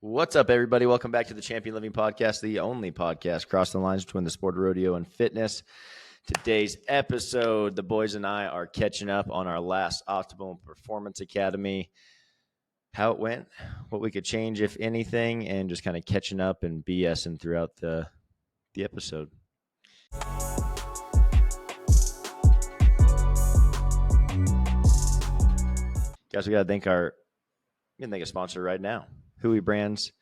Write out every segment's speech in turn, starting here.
What's up, everybody? Welcome back to the Champion Living Podcast, the only podcast crossing the lines between the sport of rodeo and fitness. Today's episode, the boys and I are catching up on our last Optimal Performance Academy, how it went, what we could change, if anything, and just kind of catching up and BSing throughout the episode. Guys, we got to thank a sponsor right now, HOOEY Brands.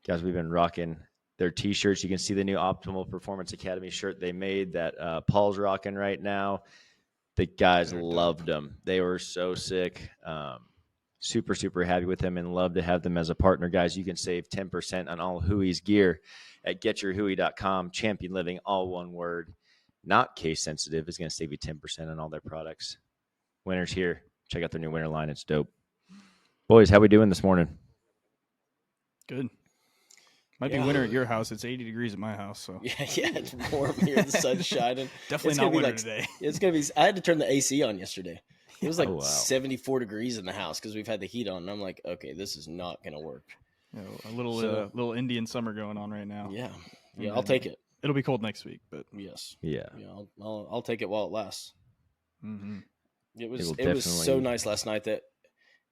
Guys, we've been rocking their t-shirts. You can see the new Optimal Performance Academy shirt they made that Paul's rocking right now. The guys loved them. They were so sick. Super, super happy with them and love to have them as a partner. Guys, you can save 10% on all HOOEY's gear at getyourhooey.com. Champion Living, all one word. Not case sensitive, is going to save you 10% on all their products. Winter's here. Check out their new winter line. It's dope. Boys, how we doing this morning? Good. Might be winter at your house. It's 80 degrees at my house. So yeah, it's warm here. The sun's shining. Definitely not winter today. It's gonna be. I had to turn the AC on yesterday. It was like 74 degrees in the house because we've had the heat on. And I'm like, okay, this is not gonna work. A little Indian summer going on right now. Yeah, I'll take it. It'll be cold next week, but yes, yeah, I'll take it while it lasts. Mm-hmm. It was so nice last night that.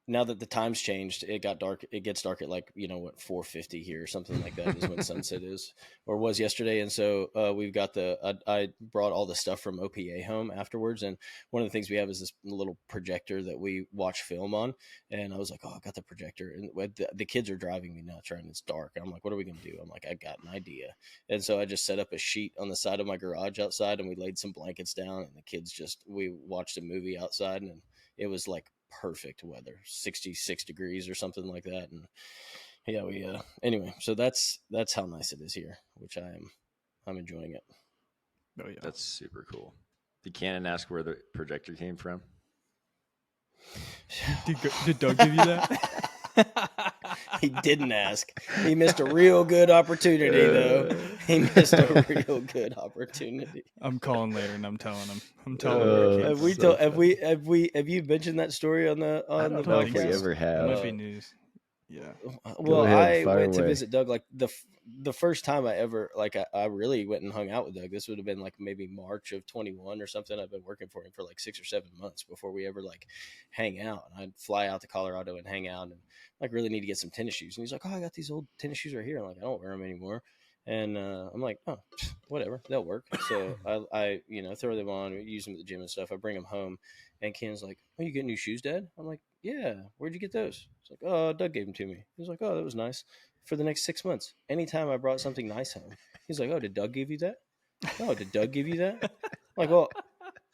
Now that the time's changed, it got dark. It gets dark at 4:50 here or something like that is when sunset is, or was yesterday. And so we've got I brought all the stuff from OPA home afterwards. And one of the things we have is this little projector that we watch film on. And I was like, oh, I got the projector. And the kids are driving me nuts, right? And it's dark. And I'm like, what are we going to do? I'm like, I got an idea. And so I just set up a sheet on the side of my garage outside and we laid some blankets down and the kids we watched a movie outside and it was like perfect weather, 66 degrees or something like that. And anyway, so that's how nice it is here, which I'm enjoying it. Oh yeah, that's super cool. Did Cannon ask where the projector came from? Did Doug give you that? He didn't ask. He missed a real good opportunity, though. He missed a real good opportunity. I'm calling later, and I'm telling him. Have you mentioned that story on the podcast? I don't know if we ever have. It might be news. Yeah. Well, I went to visit Doug the first time I ever I really went and hung out with Doug. This would have been maybe March of 21 or something. I've been working for him for 6 or 7 months before we ever hang out. And I'd fly out to Colorado and hang out and really need to get some tennis shoes. And he's like, oh, I got these old tennis shoes right here. I'm like, I don't wear them anymore. And I'm like, oh, whatever, they'll work. So I throw them on, use them at the gym and stuff. I bring them home, and Ken's like, oh, you get new shoes, Dad? I'm like, yeah. Where'd you get those? It's like, oh, Doug gave them to me. He was like, oh, that was nice. For the next 6 months, anytime I brought something nice home, he's like, oh, did Doug give you that? Oh, did Doug give you that? I'm like, well,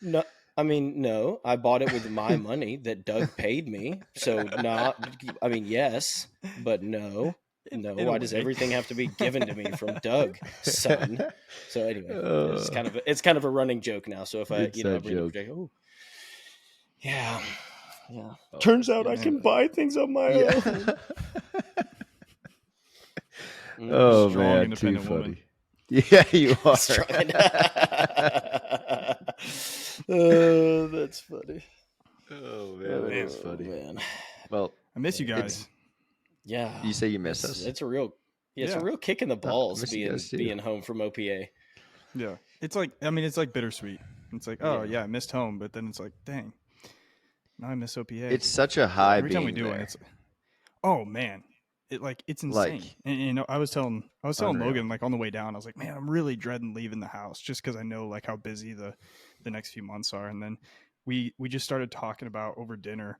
no. I mean, no, I bought it with my money that Doug paid me. So yes, but no. No, why does everything have to be given to me from Doug, son? So anyway, it's kind of a running joke now. So if I bring the project, oh, yeah. Oh, turns out I can buy things on my own. Oh man, too funny. Woman. Yeah, you are. Oh, that's funny. Oh man, that's funny. Man. Well, I miss you guys. Yeah, you say you miss us. It's a real kick in the balls being home from OPA. Yeah, it's bittersweet. It's like, oh yeah, I missed home, but then it's like, dang, now I miss OPA. It's such a high. Every time we do it, it's oh man, it's insane. And I was telling Logan on the way down, I was like, man, I'm really dreading leaving the house just because I know how busy the next few months are. And then we just started talking about over dinner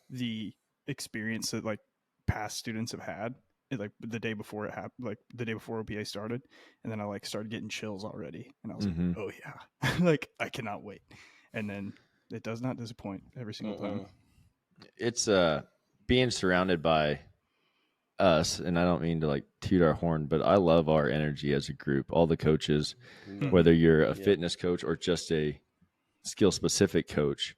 the experience that past students have had the day before it happened, the day before OPA started. And then I started getting chills already. And I was like, oh yeah, I cannot wait. And then it does not disappoint every single time. It's being surrounded by us, and I don't mean to toot our horn, but I love our energy as a group. All the coaches, whether you're a fitness coach or just a skill specific coach,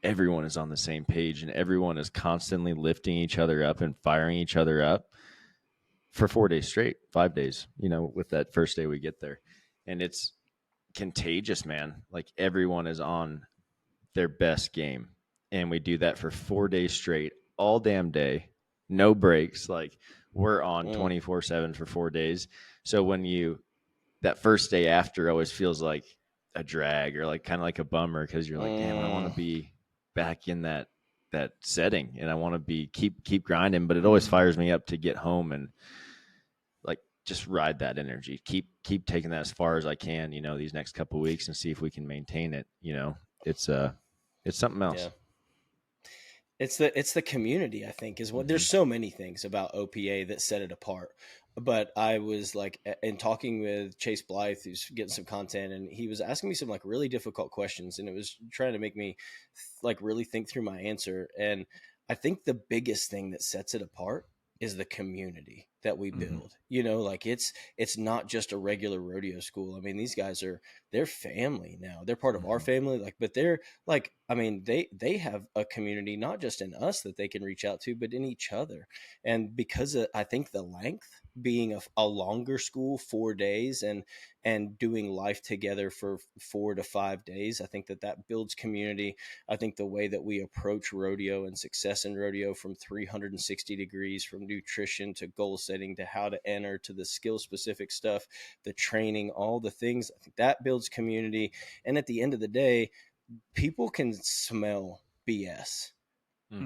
everyone is on the same page and everyone is constantly lifting each other up and firing each other up for 4 days straight, 5 days, with that first day we get there. And it's contagious, man. Everyone is on their best game. And we do that for 4 days straight, all damn day, no breaks. Like we're on 24/7 for 4 days. So when that first day after always feels like a drag or like kind of like a bummer because you're like, damn, I want to be back in that setting and I want to be keep grinding, but it always fires me up to get home and like just ride that energy. Keep taking that as far as I can, these next couple of weeks and see if we can maintain it. It's something else. Yeah. It's the community, I think, is what there's so many things about OPA that set it apart. But I was like, in talking with Chase Blythe, who's getting some content, and he was asking me some like really difficult questions, and it was trying to make me like really think through my answer. And I think the biggest thing that sets it apart is the community that we build. Like it's not just a regular rodeo school. I mean, these guys they're family now. They're part of our family, like, but they're like, I mean, they have a community, not just in us that they can reach out to, but in each other. And because of, I think the length being a longer school, 4 days, and doing life together for 4 to 5 days, I think that builds community. I think the way that we approach rodeo and success in rodeo from 360 degrees, from nutrition to goal setting to how to enter to the skill specific stuff, the training, all the things, I think that builds community. And at the end of the day, people can smell BS.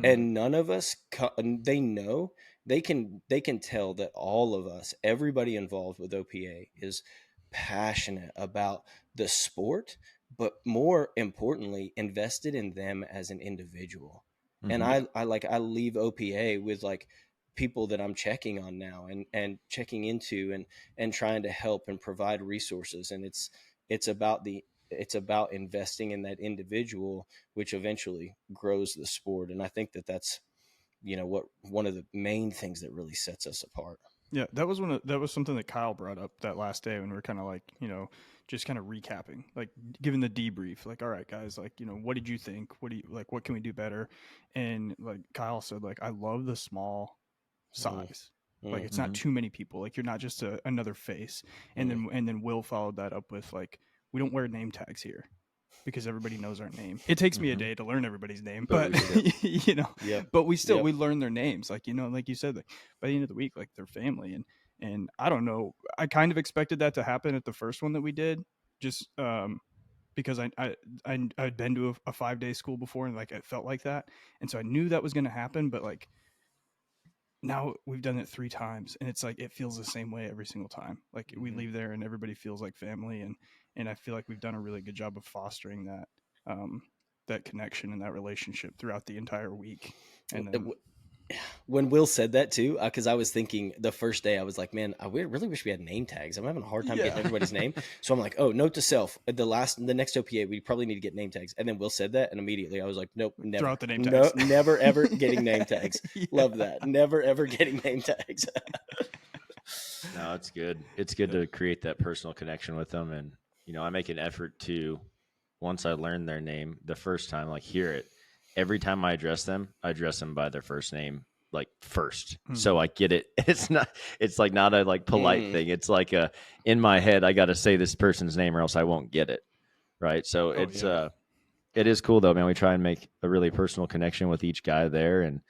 And none of us, they know, they can tell that all of us, everybody involved with OPA is passionate about the sport, but more importantly, invested in them as an individual. And I leave OPA with like people that I'm checking on now and checking into and trying to help and provide resources. And it's about investing in that individual, which eventually grows the sport. And I think that's what one of the main things that really sets us apart. Yeah, that was something that Kyle brought up that last day when we were kind of like, just kind of recapping, like giving the debrief, like, all right, guys, like, what did you think? What do you like? What can we do better? And like Kyle said, like, I love the small size. Like it's not too many people. Like you're not just another face. And then Will followed that up with like, we don't wear name tags here because everybody knows our name. It takes me a day to learn everybody's name, but but we learn their names. Like, like you said, like by the end of the week, like they're family. And I don't know, I kind of expected that to happen at the first one that we did, just because I'd been to a 5-day school before and like it felt like that. And so I knew that was going to happen, but like now we've done it 3 times and it's like it feels the same way every single time. Like we leave there and everybody feels like family, and I feel like we've done a really good job of fostering that that connection and that relationship throughout the entire week. And then, when Will said that too, because I was thinking the first day, I was like, man, I really wish we had name tags. I'm having a hard time getting everybody's name. So I'm like, oh, note to self, the next OPA, we probably need to get name tags. And then Will said that, and immediately I was like, nope, never. Throw out the name tags. No, never, ever getting name tags. Love that. Never, ever getting name tags. No, it's good. It's good to create that personal connection with them. And, I make an effort to, once I learn their name the first time, like hear it, every time I address them by their first name, like first. So I get it. It's like not a like polite thing. It's like in my head, I got to say this person's name or else I won't get it. Right. So it is cool though, man. We try and make a really personal connection with each guy there. And,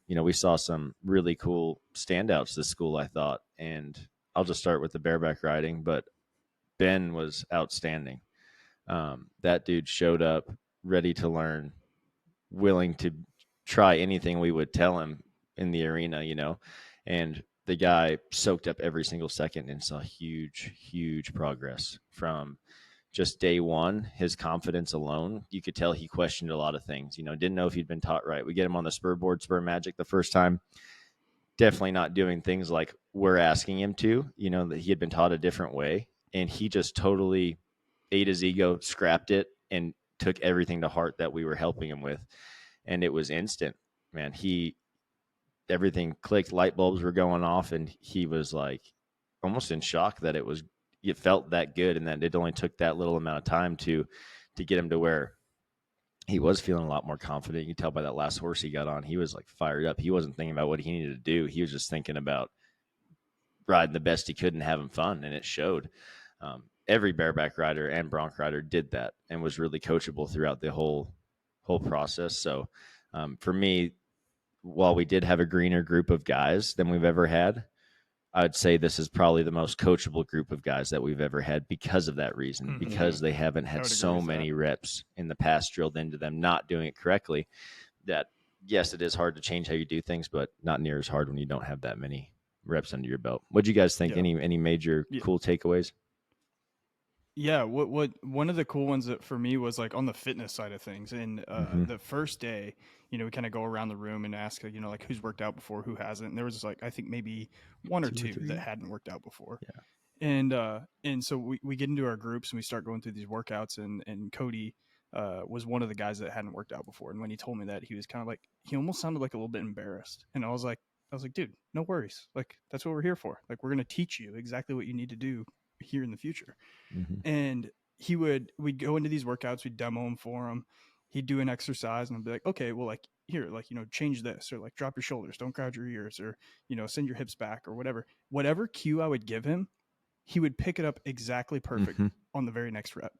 we saw some really cool standouts this school, I thought. And I'll just start with the bareback riding, but Ben was outstanding. That dude showed up ready to learn, willing to try anything we would tell him in the arena, and the guy soaked up every single second and saw huge progress from just day one. His confidence alone, you could tell he questioned a lot of things, didn't know if he'd been taught right. We get him on the spur board, spur magic the first time, definitely not doing things like we're asking him to, that he had been taught a different way. And he just totally ate his ego, scrapped it, and took everything to heart that we were helping him with. And it was instant, man. Everything clicked, light bulbs were going off, and he was like almost in shock that it felt that good, and that it only took that little amount of time to get him to where he was feeling a lot more confident. You can tell by that last horse he got on, he was like fired up. He wasn't thinking about what he needed to do. He was just thinking about riding the best he could and having fun, and it showed. Every bareback rider and bronc rider did that and was really coachable throughout the whole process. So for me, while we did have a greener group of guys than we've ever had, I would say this is probably the most coachable group of guys that we've ever had because of that reason, because they haven't had so many reps in the past drilled into them not doing it correctly. That, yes, it is hard to change how you do things, but not near as hard when you don't have that many reps under your belt. What do you guys think? Any major cool takeaways? Yeah, what one of the cool ones that for me was like on the fitness side of things. And the first day, we kind of go around the room and ask, like who's worked out before, who hasn't. And there was like I think maybe one or two that hadn't worked out before. Yeah. And so we get into our groups and we start going through these workouts. And Cody was one of the guys that hadn't worked out before. And when he told me that, he was kind of like, he almost sounded like a little bit embarrassed. And I was like, dude, no worries. Like that's what we're here for. Like we're gonna teach you exactly what you need to do here in the future. And we'd go into these workouts, we'd demo them for him. He'd do an exercise and I'd be like, okay, well, like here, like, change this, or like drop your shoulders, don't crowd your ears, or, send your hips back, or whatever cue I would give him, he would pick it up exactly perfect on the very next rep,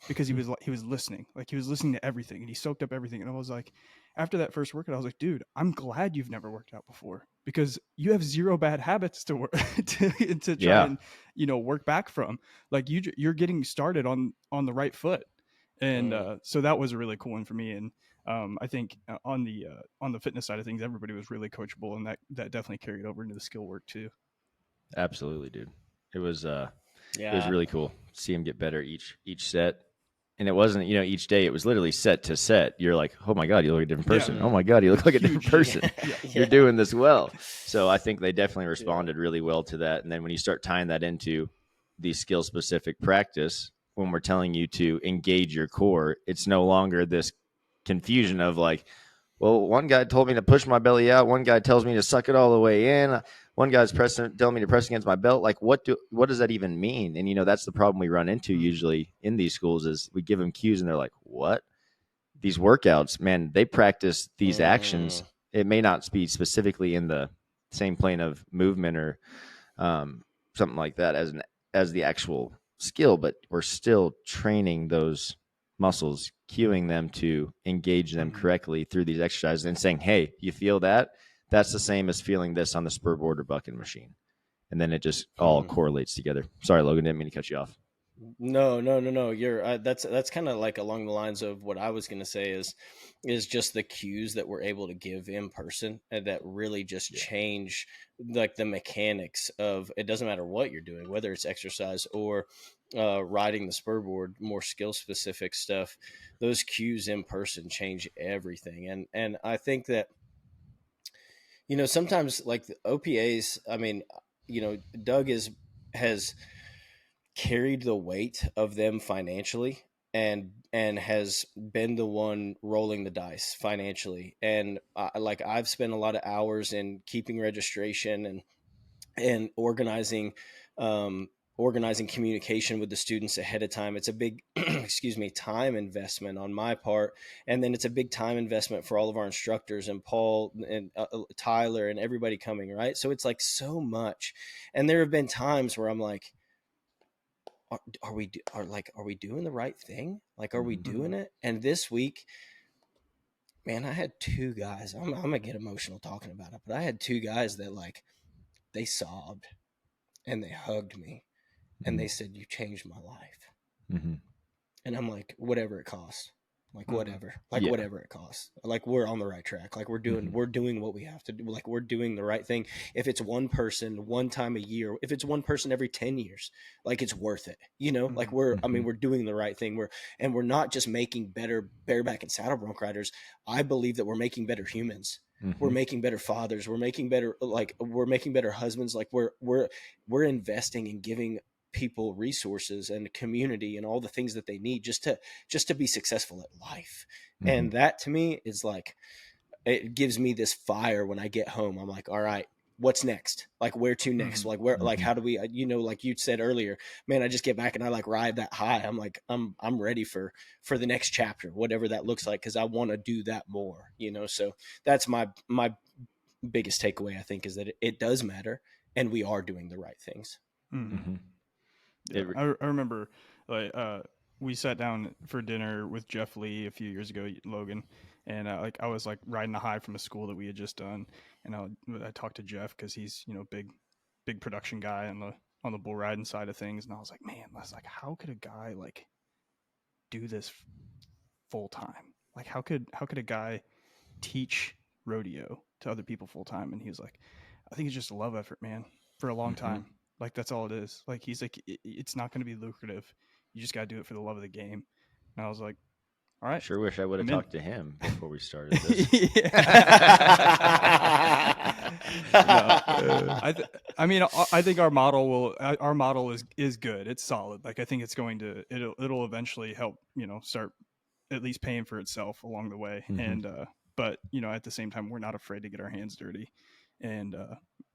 because he was listening, like he was listening to everything and he soaked up everything. And I was like, after that first workout, I was like, dude, I'm glad you've never worked out before, because you have zero bad habits to work to try and work back from. Like you're getting started on the right foot. And so that was a really cool one for me. And I think on the fitness side of things, everybody was really coachable, and that definitely carried over into the skill work too. Absolutely, dude. It was it was really cool to see him get better each set. And it wasn't, each day, it was literally set to set. You're like, oh my God, you look like a different person. Yeah. Oh my God, you look like a different person. You're doing this well. So I think they definitely responded really well to that. And then when you start tying that into the skill specific practice, when we're telling you to engage your core, it's no longer this confusion of like, well, one guy told me to push my belly out. One guy tells me to suck it all the way in. One guy's telling me to press against my belt. Like, what does that even mean? And, that's the problem we run into usually in these schools is we give them cues and they're like, what? These workouts, man, they practice these actions. It may not be specifically in the same plane of movement or something like that as the actual skill, but we're still training those muscles, cueing them to engage them correctly through these exercises and saying, hey, you feel that? That's the same as feeling this on the spur board or bucking machine. And then it just all correlates together. Sorry, Logan, didn't mean to cut you off. No. You're that's kind of like along the lines of what I was going to say is just the cues that we're able to give in person and that really just change like the mechanics of, it doesn't matter what you're doing, whether it's exercise or riding the spur board, more skill specific stuff. Those cues in person change everything. And I think that, sometimes like the OPAs, I mean, Doug has carried the weight of them financially and has been the one rolling the dice financially. And I've spent a lot of hours in keeping registration and organizing communication with the students ahead of time. It's a big time investment on my part, and then it's a big time investment for all of our instructors and Paul and Tyler and everybody coming, right? So it's like so much. And there have been times where I'm like, are we doing the right thing? Like, are we doing it? And this week, man, I had two guys. I'm gonna get emotional talking about it, but I had two guys that like they sobbed and they hugged me and they said, "You changed my life." And I'm like, whatever it costs. Like whatever it costs. Like we're on the right track. Like we're doing what we have to do. Like we're doing the right thing. If it's one person one time a year, if it's one person every 10 years, like it's worth it. Like we're doing the right thing. We're not just making better bareback and saddle bronc riders. I believe that we're making better humans. We're making better fathers. We're making better husbands. Like we're investing in giving people resources and community and all the things that they need just to be successful at life. And that to me is like, it gives me this fire when I get home. I'm like, all right, what's next? Like where to next? Like where, like, how do we, like you said earlier, man, I just get back and I like ride that high. I'm like, I'm ready for the next chapter, whatever that looks like. Cause I want to do that more, so that's my biggest takeaway, I think, is that it does matter and we are doing the right things. Yeah, I remember like we sat down for dinner with Jeff Lee a few years ago, Logan, And like I was like riding a high from a school that we had just done, and I talked to Jeff because he's big production guy on the bull riding side of things, and I was like, man, I was like, how could a guy like do this full time? Like how could a guy teach rodeo to other people full time? And he was like, I think it's just a love effort, man, for a long time. Like that's all it is. Like he's like, it's not going to be lucrative. You just got to do it for the love of the game. And I was like, all right. Sure wish I would have talked to him before we started this. I think our model is good. It's solid. Like I think it's going to it'll eventually help, start at least paying for itself along the way. And but at the same time, we're not afraid to get our hands dirty, and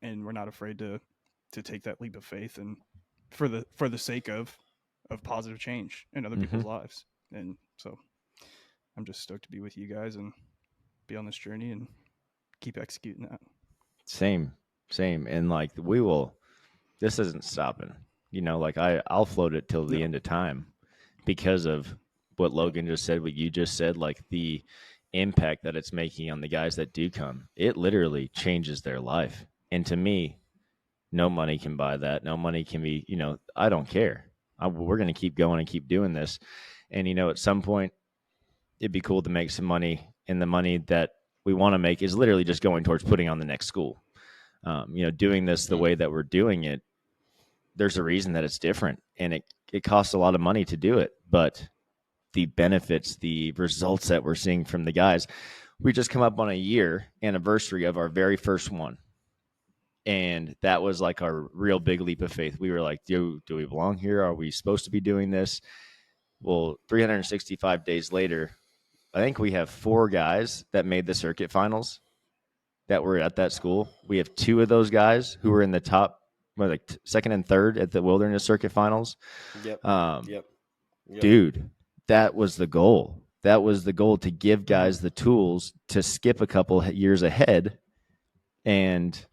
we're not afraid to take that leap of faith, and for the sake of positive change in other people's lives. And so I'm just stoked to be with you guys and be on this journey and keep executing that. Same. And like this isn't stopping, like I'll float it till the end of time because of what Logan just said, what you just said, like the impact that it's making on the guys that do come. It literally changes their life. And to me, no money can buy that. No money can be, I don't care. We're going to keep going and keep doing this. And, at some point, it'd be cool to make some money. And the money that we want to make is literally just going towards putting on the next school. Doing this the way that we're doing it, there's a reason that it's different. And it costs a lot of money to do it. But the benefits, the results that we're seeing from the guys, we just come up on a year anniversary of our very first one. And that was like our real big leap of faith. We were like, do we belong here? Are we supposed to be doing this? Well, 365 days later, I think we have 4 guys that made the circuit finals that were at that school. We have 2 of those guys who were in the top, like second and third at the Wilderness Circuit Finals. Yep. Dude, that was the goal. That was the goal, to give guys the tools to skip a couple years ahead and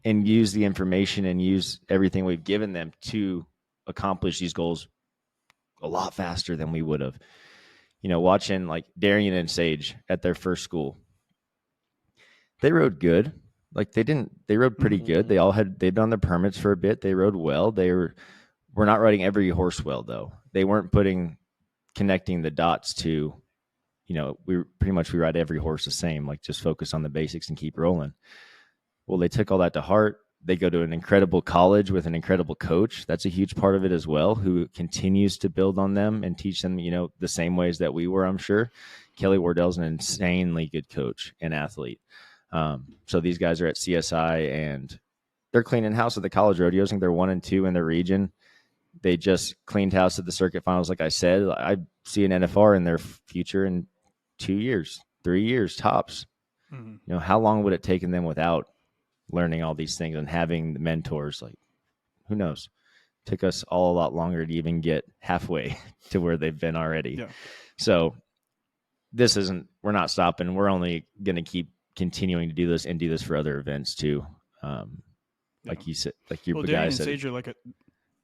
use the information and use everything we've given them to accomplish these goals a lot faster than we would have. Watching like Darian and Sage at their first school, they rode good. Like they rode pretty good. They'd done their permits for a bit. They rode well. We're not riding every horse well though. They weren't connecting the dots to, we ride every horse the same, like just focus on the basics and keep rolling. Well, they took all that to heart. They go to an incredible college with an incredible coach. That's a huge part of it as well, who continues to build on them and teach them, the same ways that we were, I'm sure. Kelly Wardell's an insanely good coach and athlete. So these guys are at CSI and they're cleaning house at the college rodeos. I think they're 1 and 2 in the region. They just cleaned house at the circuit finals. Like I said, I see an NFR in their future in 2 years, 3 years tops. How long would it take them without learning all these things and having the mentors? Like, who knows? It took us all a lot longer to even get halfway to where they've been already. Yeah. So we're not stopping. We're only going to keep continuing to do this and do this for other events too. Like you said, like your Darian guy and said. Sage are like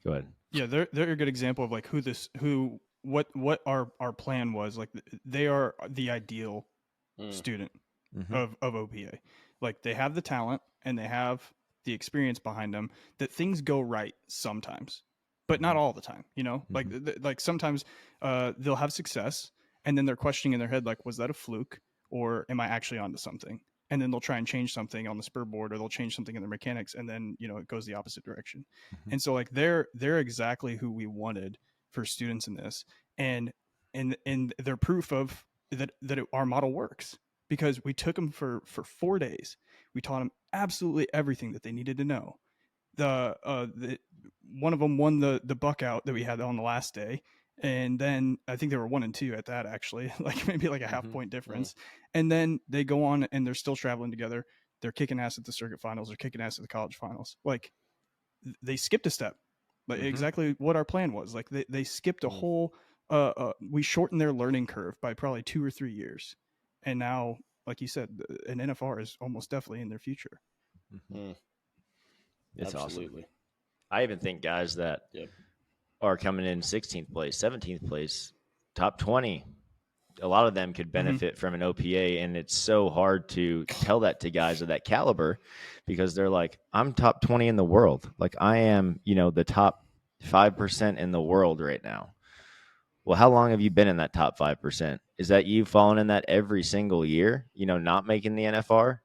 go ahead. Yeah, they're a good example of like what our plan was. Like they are the ideal student of OPA. Like they have the talent and they have the experience behind them that things go right sometimes, but not all the time, like sometimes they'll have success and then they're questioning in their head, like, was that a fluke or am I actually onto something? And then they'll try and change something on the spur board or they'll change something in their mechanics. And then, it goes the opposite direction. And so like, they're exactly who we wanted for students in this. And they're proof of that our model works, because we took them for 4 days. We taught them absolutely everything that they needed to know. The one of them won the buck out that we had on the last day. And then I think they were 1 and 2 at that, actually, like maybe like a half point difference. And then they go on and they're still traveling together. They're kicking ass at the circuit finals. They're kicking ass at the college finals. Like they skipped a step, like exactly what our plan was. Like they skipped a whole, we shortened their learning curve by probably 2 or 3 years. And now, like you said, an NFR is almost definitely in their future. It's absolutely awesome. I even think guys that are coming in 16th place, 17th place, top 20, a lot of them could benefit from an OPA, and it's so hard to tell that to guys of that caliber because they're like, I'm top 20 in the world. Like I am, the top 5% in the world right now. Well, how long have you been in that top 5%? Is that you falling in that every single year, not making the NFR?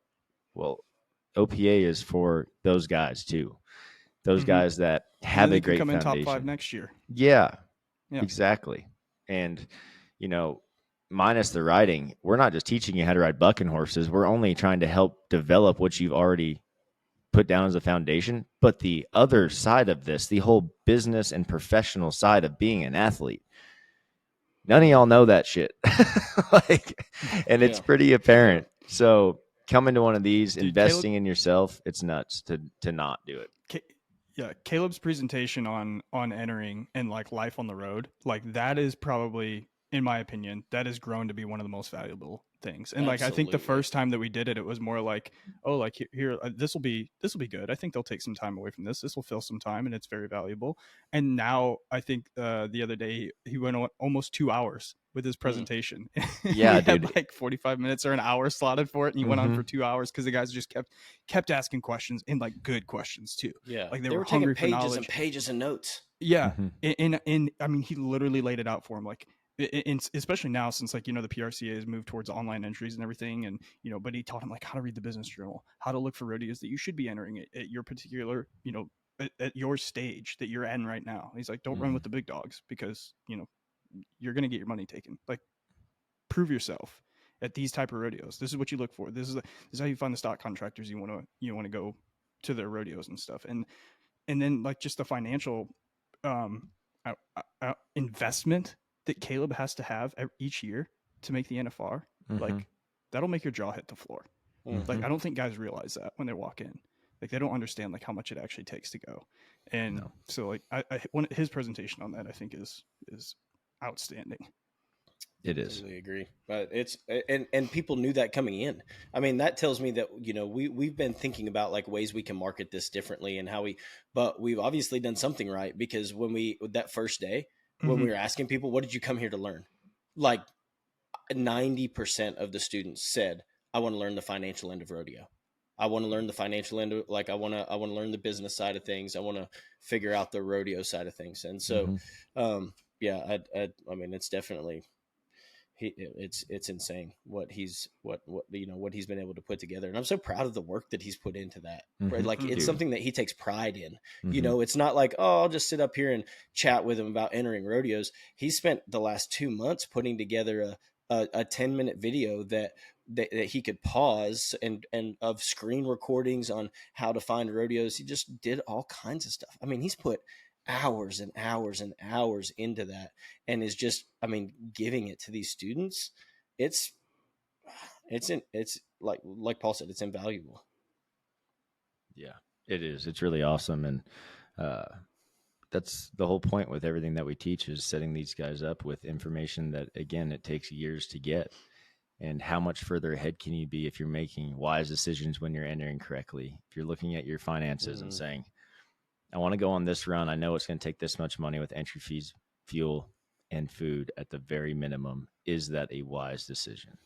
Well, OPA is for those guys too. Those guys that have a great come foundation. in top 5 next year. Yeah, exactly. And, minus the riding, we're not just teaching you how to ride bucking horses. We're only trying to help develop what you've already put down as a foundation. But the other side of this, the whole business and professional side of being an athlete, none of y'all know that shit. And it's pretty apparent. Yeah. So coming to one of these, investing in yourself, it's nuts to not do it. Yeah, Caleb's presentation on entering and like life on the road, like that is probably, in my opinion, that has grown to be one of the most valuable things. And like I think the first time that we did it was more like, oh, like here this will be good. I think they'll take some time away from this. This will fill some time, and it's very valuable. And now I think the other day he went on almost 2 hours with his presentation. Yeah, we dude. had like 45 minutes or an hour slotted for it, and he went on for 2 hours because the guys just kept asking questions, and like good questions too. Yeah, like they were hungry taking pages and pages and notes. Yeah, and I mean, he literally laid it out for him, like, especially now since like the PRCA has moved towards online entries and everything, and but he taught him like how to read the business journal, how to look for rodeos that you should be entering at your particular at your stage that you're in right now. He's like, don't run with the big dogs because you're gonna get your money taken. Like, prove yourself at these type of rodeos. This is what you look for. This is how you find the stock contractors you want to go to their rodeos and stuff. And then like just the financial investment that Caleb has to have each year to make the NFR, like that'll make your jaw hit the floor. Like I don't think guys realize that when they walk in. Like they don't understand like how much it actually takes to go. And so like his presentation on that I think is outstanding. It is. I totally agree. But it's and people knew that coming in. I mean, that tells me that we've been thinking about like ways we can market this differently and but we've obviously done something right, because when that first day when we were asking people, what did you come here to learn? Like 90% of the students said, I want to learn the financial end of rodeo. I want to learn the financial end of, like I want to learn the business side of things. I want to figure out the rodeo side of things. And so I mean, it's definitely it's insane what he's been able to put together, and I'm so proud of the work that he's put into that. Right? Like it's something that he takes pride in. It's not like, oh, I'll just sit up here and chat with him about entering rodeos. He spent the last 2 months putting together a 10-minute video that he could pause and of screen recordings on how to find rodeos. He just did all kinds of stuff. I mean, he's put hours and hours and hours into that, and is just, I mean, giving it to these students. It's like Paul said, it's invaluable. Yeah, it is. It's really awesome. And that's the whole point with everything that we teach, is setting these guys up with information that, again, it takes years to get. And how much further ahead can you be if you're making wise decisions when you're entering correctly? If you're looking at your finances and saying, I want to go on this run, I know it's going to take this much money with entry fees, fuel, and food at the very minimum. Is that a wise decision?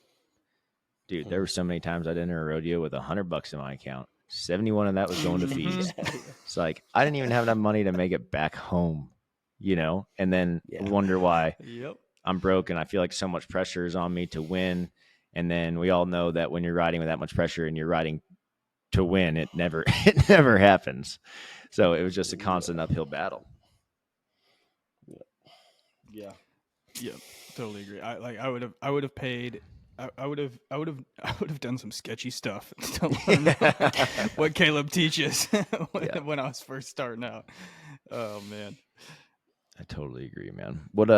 Dude, there were so many times I'd enter a rodeo with $100 in my account. 71 of that was going to fees. It's like, I didn't even have enough money to make it back home, and then wonder why I'm broke and I feel like so much pressure is on me to win. And then we all know that when you're riding with that much pressure and you're riding to win, it never happens. So it was just a constant uphill battle. Yeah, totally agree. I would have paid. I would have done some sketchy stuff to learn what Caleb teaches when I was first starting out. Oh man, I totally agree, man. What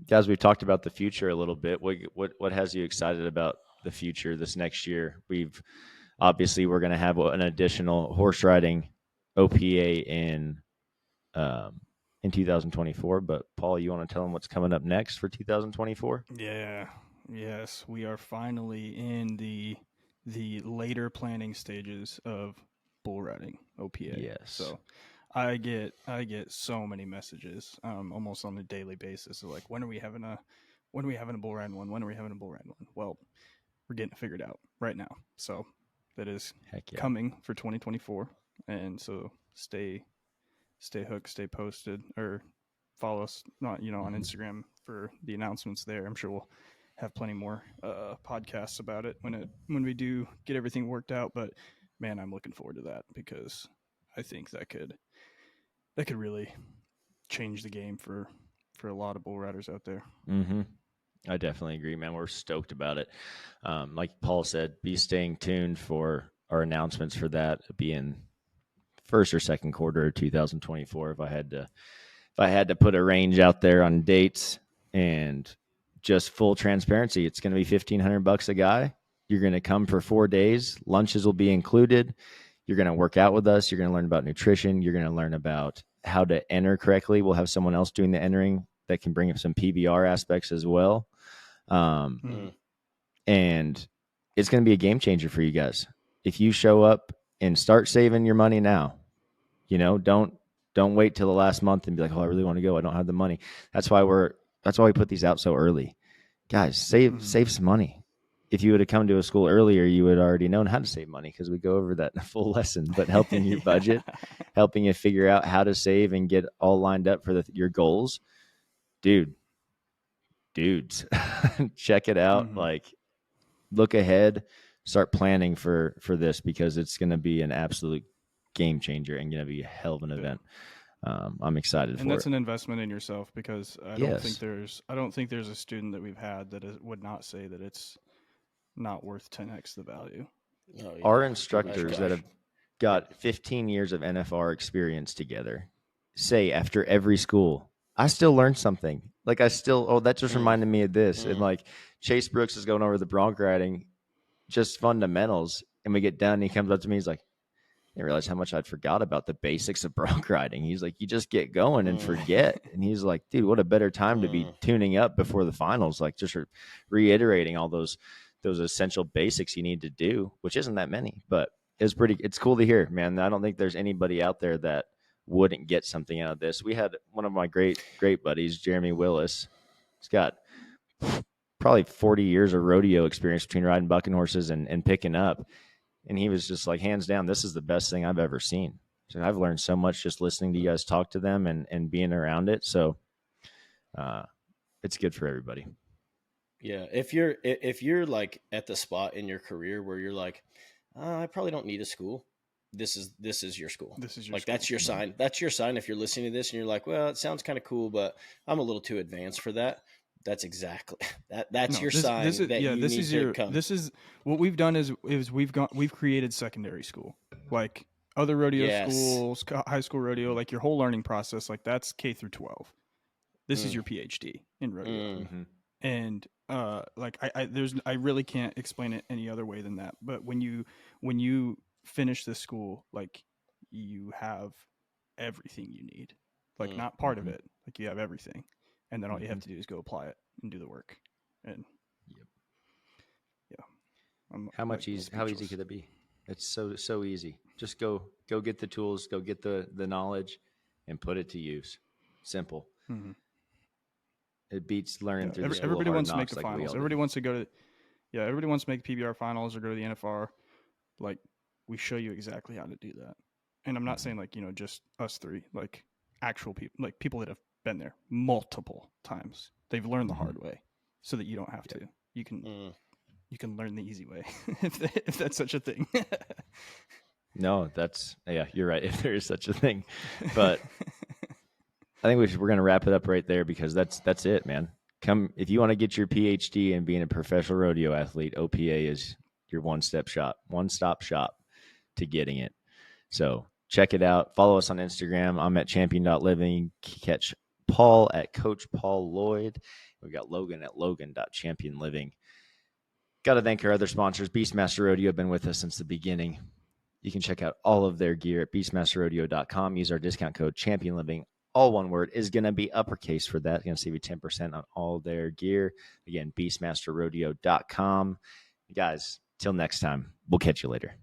guys, we've talked about the future a little bit. What has you excited about the future this next year? We're going to have an additional horse riding OPA in 2024. But Paul, you want to tell them what's coming up next for 2024? Yeah. Yes, we are finally in the later planning stages of Bull Riding OPA. Yes. So I get so many messages almost on a daily basis of like, when are we having when are we having a bull riding one? When are we having a bull riding one? Well, we're getting it figured out right now. So that is coming for 2024. And so stay hooked, stay posted, or follow us, on Instagram for the announcements there. I'm sure we'll have plenty more podcasts about it when we do get everything worked out. But man, I'm looking forward to that because I think that could really change the game for a lot of bull riders out there. Mm-hmm. I definitely agree, man. We're stoked about it. Like Paul said, be staying tuned for our announcements for that being first or second quarter of 2024. If I had to put a range out there on dates, and just full transparency, it's going to be $1,500 a guy. You're going to come for 4 days. Lunches will be included. You're going to work out with us. You're going to learn about nutrition. You're going to learn about how to enter correctly. We'll have someone else doing the entering that can bring up some PBR aspects as well. And it's going to be a game changer for you guys. If you show up and start saving your money now, don't wait till the last month and be like, oh, I really want to go. I don't have the money. That's why we put these out so early. Guys, save some money. If you would have come to a school earlier, you would have already known how to save money because we go over that in a full lesson. But helping your budget, helping you figure out how to save and get all lined up for your goals, dudes, check it out. Like, look ahead, start planning for this because it's going to be an absolute game changer and going to be a hell of an event. I'm excited for it. And that's an investment in yourself because I don't think there's a student that we've had that would not say that it's not worth 10x the value. Oh, yeah. Our instructors that have got 15 years of NFR experience together say after every school, I still learned something. Like that just reminded me of this. And like Chase Brooks is going over the bronc riding, just fundamentals. And we get done and he comes up to me. He's like, I didn't realize how much I'd forgot about the basics of bronc riding. He's like, you just get going and forget. And he's like, dude, what a better time to be tuning up before the finals. Like just reiterating all those essential basics you need to do, which isn't that many, but it's cool to hear, man. I don't think there's anybody out there that wouldn't get something out of this. We had one of my great buddies, Jeremy Willis. He's got probably 40 years of rodeo experience between riding bucking horses and picking up. And he was just like, hands down, this is the best thing I've ever seen. So I've learned so much just listening to you guys talk to them and being around it. So it's good for everybody. Yeah. If you're like at the spot in your career where you're like, I probably don't need a school. This is your school. This is your like, school. That's your sign. That's your sign. If you're listening to this and you're like, well, it sounds kind of cool, but I'm a little too advanced for that. That's exactly that's your sign. This is what we've done is we've created secondary school, like other rodeo schools, high school rodeo, like your whole learning process, like that's K through 12. This is your PhD in rodeo. And like I really can't explain it any other way than that. But when you finish this school, like you have everything you need, like not part of it, like you have everything. And then all you have to do is go apply it and do the work. And how easy could it be? It's so easy. Just go get the tools, go get the knowledge, and put it to use. Simple. It beats learning through. Everybody wants to make the finals. Everybody wants to go to. Yeah, everybody wants to make PBR finals or go to the NFR. Like, we show you exactly how to do that. And I'm not saying like just us three, like actual people, like people that have been there multiple times. They've learned the hard way, so that you don't have to. You can learn the easy way, if that's such a thing. No, you're right. If there is such a thing, but I think we're going to wrap it up right there because that's it, man. If you want to get your PhD in being a professional rodeo athlete, OPA is your one-stop shop to getting it. So check it out. Follow us on Instagram. I'm at champion.living. You can catch Paul at Coach Paul Lloyd. We got Logan at logan.championliving. Got to thank our other sponsors. Beastmaster Rodeo have been with us since the beginning. You can check out all of their gear at beastmasterrodeo.com. Use our discount code championliving. All one word is going to be uppercase for that. It's going to save you 10% on all their gear. Again, beastmasterrodeo.com. Guys, till next time, we'll catch you later.